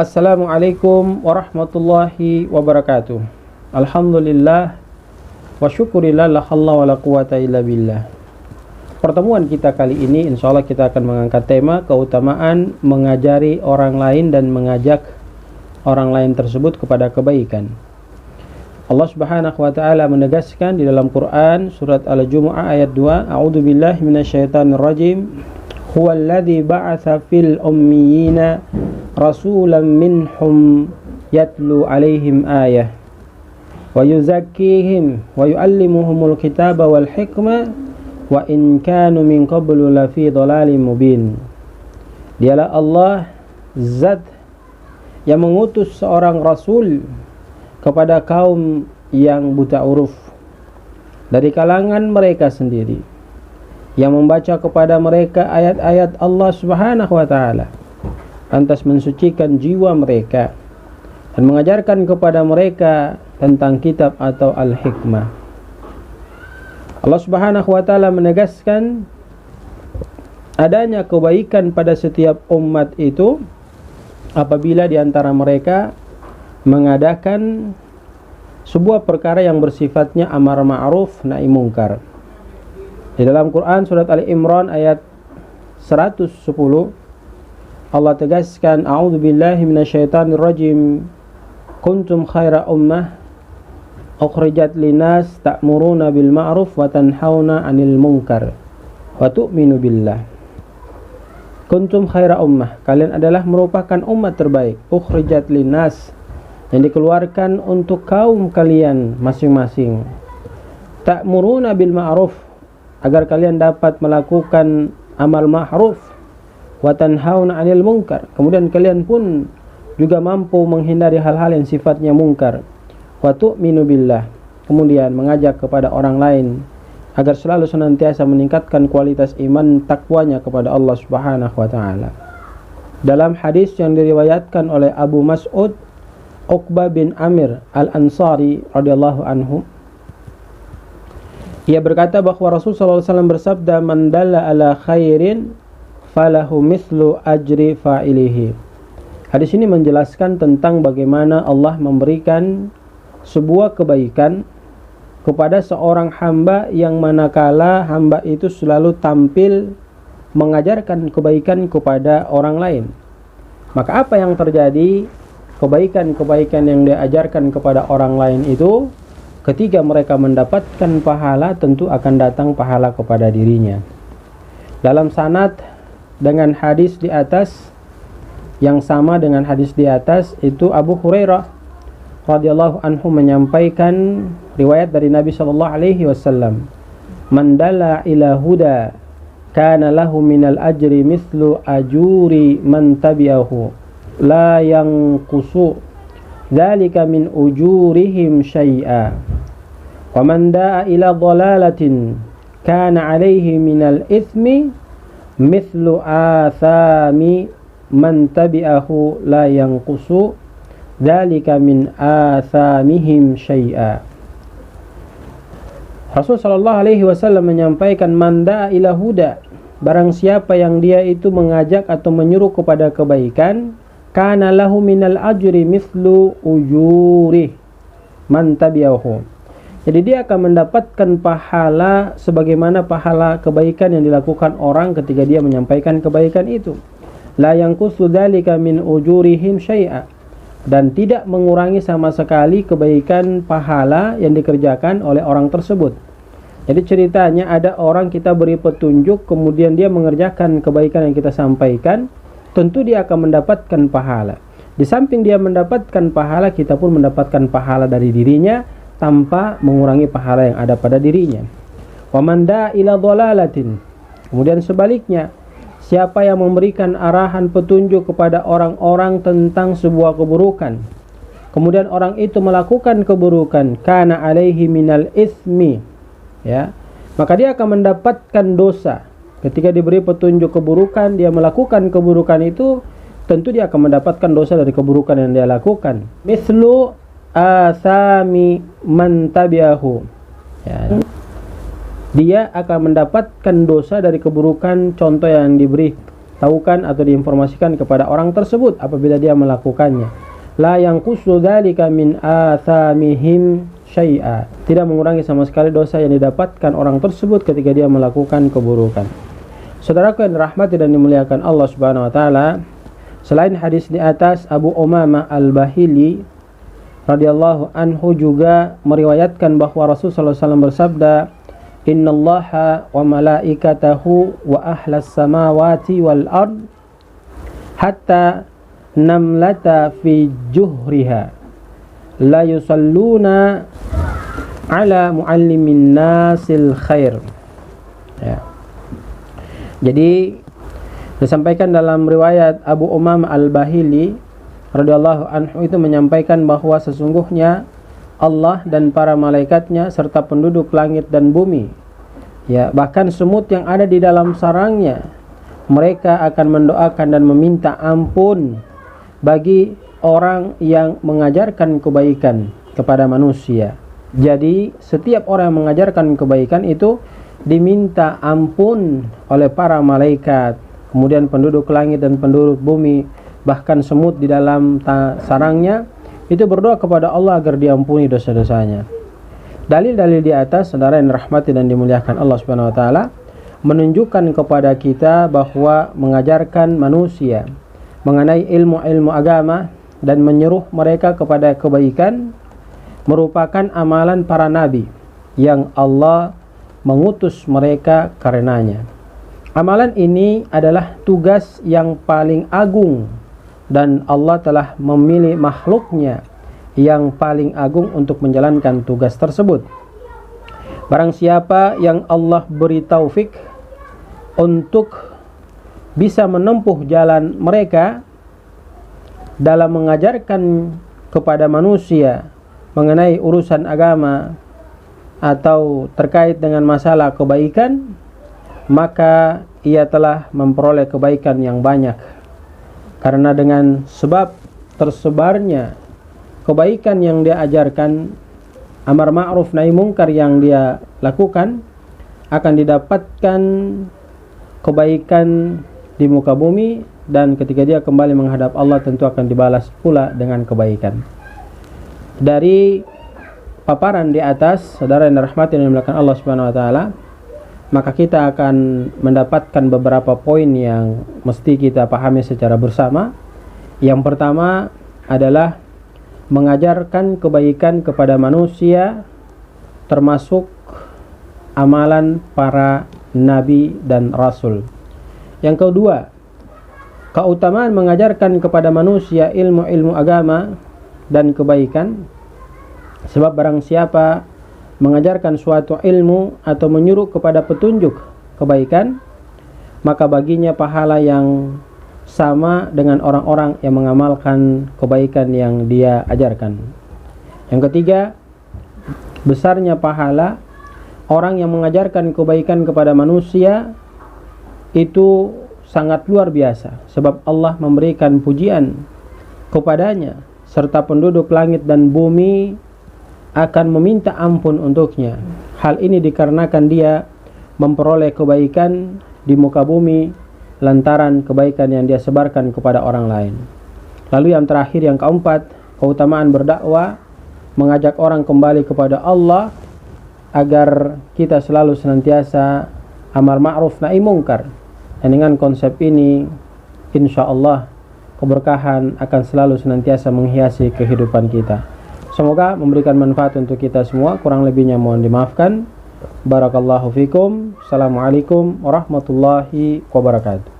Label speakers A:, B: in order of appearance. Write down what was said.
A: Assalamualaikum warahmatullahi wabarakatuh. Alhamdulillah wa syukurillah la hawla wa la quwata illa billah. Pertemuan kita kali ini insyaallah kita akan mengangkat tema keutamaan mengajari orang lain dan mengajak orang lain tersebut kepada kebaikan. Allah Subhanahu wa taala menegaskan di dalam Quran surat Al-Jumu'ah ayat 2, A'udzubillahi minasyaitonir rajim. Huwallazi ba'atsa fil ummiyina rasulan minhum yatlu 'alaihim ayah wa yuzakkihim wa yu'allimuhumul kitaba wal hikmah wa in kanu min qablu lafi dhalalin mubin. Dialah Allah zat yang mengutus seorang rasul kepada kaum yang buta huruf dari kalangan mereka sendiri, yang membaca kepada mereka ayat-ayat Allah Subhanahu wa taala, lantas mensucikan jiwa mereka dan mengajarkan kepada mereka tentang kitab atau al-hikmah. Allah Subhanahu wa taala menegaskan adanya kebaikan pada setiap umat itu apabila di antara mereka mengadakan sebuah perkara yang bersifatnya amar ma'ruf nahi mungkar. Di dalam Quran surat Ali Imran ayat 110 Allah tegaskan, A'udzubillahi minasyaitonir rajim. Kuntum khaira ummah ukhrijat linas ta'muruna bil ma'ruf wa tanhauna 'anil munkar wa tu'minu billah. Kuntum khaira ummah, kalian adalah merupakan umat terbaik. Ukhrijat linas, yang dikeluarkan untuk kaum kalian masing-masing. Ta'muruna bil ma'ruf, agar kalian dapat melakukan amal ma'ruf, wa tanhauna 'anil munkar, kemudian kalian pun juga mampu menghindari hal-hal yang sifatnya mungkar. Wa tu'minu billah, kemudian mengajak kepada orang lain agar selalu senantiasa meningkatkan kualitas iman takwanya kepada Allah Subhanahu wa taala. Dalam hadis yang diriwayatkan oleh Abu Mas'ud Uqbah bin Amir Al-Ansari radhiyallahu anhu, ia berkata bahwa Rasulullah SAW bersabda, man dalla ala khairin falahu mithlu ajri fa'ilihi. Hadis ini menjelaskan tentang bagaimana Allah memberikan sebuah kebaikan kepada seorang hamba yang manakala hamba itu selalu tampil mengajarkan kebaikan kepada orang lain. Maka apa yang terjadi? Kebaikan-kebaikan yang diajarkan kepada orang lain itu, ketika mereka mendapatkan pahala, tentu akan datang pahala kepada dirinya. Dalam sanad dengan hadis di atas, yang sama dengan hadis di atas, itu Abu Hurairah radhiyallahu anhu menyampaikan riwayat dari Nabi sallallahu alaihi wasallam, man dalla ila huda kana lahu minal ajri mithlu ajuri man tabi'ahu la yanqusu dzalika min ujurihim syai'a wa man da'a ila dhalalatin kana 'alaihi minal itsmi mithlu athami man tabi'ahu la yanqusu dzalika min athamihim syai'a. Rasul sallallahu alaihi wasallam menyampaikan, man da'a ila huda, barang siapa yang dia itu mengajak atau menyuruh kepada kebaikan, kana lahu minal ajri mithlu ujuri man tabi'ahu, jadi dia akan mendapatkan pahala sebagaimana pahala kebaikan yang dilakukan orang ketika dia menyampaikan kebaikan itu. La yanqusu dzalika min ujurihim syai'a, dan tidak mengurangi sama sekali kebaikan pahala yang dikerjakan oleh orang tersebut. Jadi ceritanya ada orang kita beri petunjuk, kemudian dia mengerjakan kebaikan yang kita sampaikan, tentu dia akan mendapatkan pahala. Di samping dia mendapatkan pahala, kita pun mendapatkan pahala dari dirinya tanpa mengurangi pahala yang ada pada dirinya. Wa man da'a ila dhalalatin, kemudian sebaliknya, siapa yang memberikan arahan petunjuk kepada orang-orang tentang sebuah keburukan, kemudian orang itu melakukan keburukan, kana alaihi minal ismi, ya, maka dia akan mendapatkan dosa. Ketika diberi petunjuk keburukan, dia melakukan keburukan itu, tentu dia akan mendapatkan dosa dari keburukan yang dia lakukan. Mithlu asami man tabi'ahu, ya, dia akan mendapatkan dosa dari keburukan contoh yang diberi diberitahukan atau diinformasikan kepada orang tersebut apabila dia melakukannya. La yanqusu dzalika min athamihim syai'a. Tidak mengurangi sama sekali dosa yang didapatkan orang tersebut ketika dia melakukan keburukan. Saudaraku yang dirahmati dan dimuliakan Allah Subhanahu wa taala, selain hadis di atas, Abu Umamah Al-Bahili radhiyallahu anhu juga meriwayatkan bahwa Rasulullah SAW bersabda, "Innallaha wa malaikatahu wa ahlas samawati wal ard hatta namlata fi juhriha la yusalluna ala muallimin nasil khair." Ya. Jadi disampaikan dalam riwayat Abu Umamah Al-Bahili radhiyallahu anhu itu menyampaikan bahwa sesungguhnya Allah dan para malaikatnya serta penduduk langit dan bumi, ya, bahkan semut yang ada di dalam sarangnya, mereka akan mendoakan dan meminta ampun bagi orang yang mengajarkan kebaikan kepada manusia. Jadi setiap orang yang mengajarkan kebaikan itu diminta ampun oleh para malaikat, kemudian penduduk langit dan penduduk bumi, bahkan semut di dalam sarangnya itu berdoa kepada Allah agar diampuni dosa-dosanya. Dalil-dalil di atas, saudara yang dirahmati dan dimuliakan Allah Subhanahu wa taala, menunjukkan kepada kita bahwa mengajarkan manusia mengenai ilmu-ilmu agama dan menyeru mereka kepada kebaikan merupakan amalan para nabi yang Allah mengutus mereka karenanya. Amalan ini adalah tugas yang paling agung dan Allah telah memilih makhluknya yang paling agung untuk menjalankan tugas tersebut. Barang siapa yang Allah beri taufik untuk bisa menempuh jalan mereka dalam mengajarkan kepada manusia mengenai urusan agama atau terkait dengan masalah kebaikan, maka ia telah memperoleh kebaikan yang banyak. Karena dengan sebab tersebarnya kebaikan yang dia ajarkan, amar ma'ruf nahi mungkar yang dia lakukan, akan didapatkan kebaikan di muka bumi, dan ketika dia kembali menghadap Allah tentu akan dibalas pula dengan kebaikan. Dari paparan di atas, saudara yang dirahmati dan dimuliakan Allah Subhanahu wa taala, maka kita akan mendapatkan beberapa poin yang mesti kita pahami secara bersama. Yang pertama adalah mengajarkan kebaikan kepada manusia termasuk amalan para nabi dan rasul. Yang kedua, keutamaan mengajarkan kepada manusia ilmu-ilmu agama dan kebaikan. Sebab barang siapa mengajarkan suatu ilmu atau menyuruh kepada petunjuk kebaikan, maka baginya pahala yang sama dengan orang-orang yang mengamalkan kebaikan yang dia ajarkan. Yang ketiga, besarnya pahala orang yang mengajarkan kebaikan kepada manusia itu sangat luar biasa, sebab Allah memberikan pujian kepadanya serta penduduk langit dan bumi akan meminta ampun untuknya. Hal ini dikarenakan dia memperoleh kebaikan di muka bumi lantaran kebaikan yang dia sebarkan kepada orang lain. Lalu yang terakhir, yang keempat, keutamaan berdakwah, mengajak orang kembali kepada Allah agar kita selalu senantiasa amar ma'ruf nahi mungkar. Dan dengan konsep ini, insya Allah keberkahan akan selalu senantiasa menghiasi kehidupan kita. Semoga memberikan manfaat untuk kita semua. Kurang lebihnya mohon dimaafkan. Barakallahu fikum. Assalamualaikum warahmatullahi wabarakatuh.